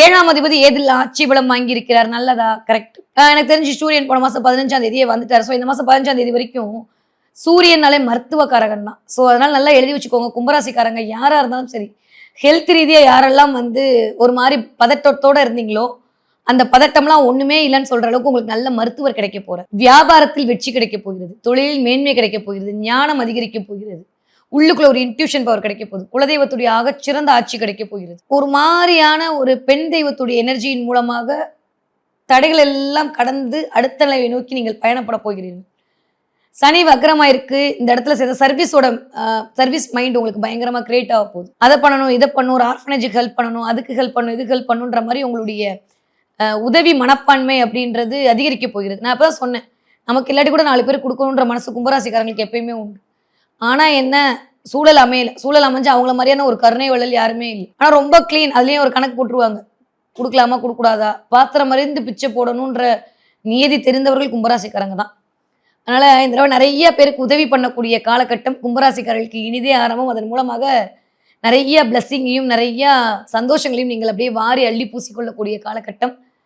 7ஆம் அதிபதி ஏதில் ஆட்சி பலம் வாங்கி இருக்கிறார், நல்லதா? கரெக்ட். எனக்கு தெரிஞ்சு சூரியன் போன மாசம் 15ஆம் தேதியே வந்துட்டார். ஸோ இந்த மாசம் 15ஆம் தேதி வரைக்கும் சூரியனாலே மருத்துவக்காரகன் தான். ஸோ அதனால நல்லா எழுதி வச்சுக்கோங்க. கும்பராசிக்காரங்க யாரா இருந்தாலும் சரி, ஹெல்த் ரீதியா யாரெல்லாம் ஒரு மாதிரி பதட்டத்தோட இருந்தீங்களோ, அந்த பதட்டம்லாம் ஒண்ணுமே இல்லைன்னு சொல்ற அளவுக்கு உங்களுக்கு நல்ல மருத்துவர் கிடைக்க போறார். வியாபாரத்தில் வெற்றி கிடைக்க போகிறது, தொழிலில் மேன்மை கிடைக்க போகிறது, ஞானம் அதிகரிக்க போகிறது, உள்ளுக்குள்ள ஒரு இன்ட்யூஷன் பவர் கிடைக்க போகுது, குலதெய்வத்துடைய ஆகச்சிறந்த ஆட்சி கிடைக்க போகிறது. ஒரு மாதிரியான ஒரு பெண் தெய்வத்துடைய எனர்ஜியின் மூலமாக தடைகள் எல்லாம் கடந்து அடுத்த நிலையை நோக்கி நீங்கள் பயணப்பட போகிறீர்கள். சனி வக்ரமா இருக்கு. இந்த இடத்துல செய்த சர்வீஸ் மைண்ட் உங்களுக்கு பயங்கரமா கிரியேட் ஆக போகுது. அதை பண்ணணும், இதை பண்ணணும், ஒரு ஆர்ஃபனேஜுக்கு ஹெல்ப் பண்ணணும், அதுக்கு ஹெல்ப் பண்ணணும், இதுக்கு ஹெல்ப் பண்ணுன்ற மாதிரி உங்களுடைய உதவி மனப்பான்மை அப்படின்றது அதிகரிக்க போகிறது. நான் அப்பதான் சொன்னேன், நமக்கு இல்லாட்டி கூட 4 பேர் கொடுக்கணுன்ற மனசு கும்பராசிக்காரங்களுக்கு எப்பயுமே உண்டு. ஆனா என்ன, சூழல் அமையல. சூழல் அமைஞ்சு அவங்கள மாதிரியான ஒரு கருணை வள்ளல் யாருமே இல்லை. ஆனா ரொம்ப கிளீன். அதுலயும் ஒரு கணக்கு போட்டுருவாங்க, கொடுக்கலாமா கொடுக்கூடாதா, பாத்திரம் அறிந்து பிச்சை போடணுன்ற நியதி தெரிந்தவர்கள் கும்பராசிக்காரங்க தான். அதனால இந்த தடவை நிறைய பேருக்கு உதவி பண்ணக்கூடிய காலகட்டம் கும்பராசிக்காரர்களுக்கு இனிதே ஆரம்பம். அதன் மூலமாக நிறைய பிளஸ்ஸிங்கையும் நிறைய சந்தோஷங்களையும் நீங்கள் அப்படியே வாரி அள்ளி பூசிக்கொள்ளக்கூடிய காலகட்டம்.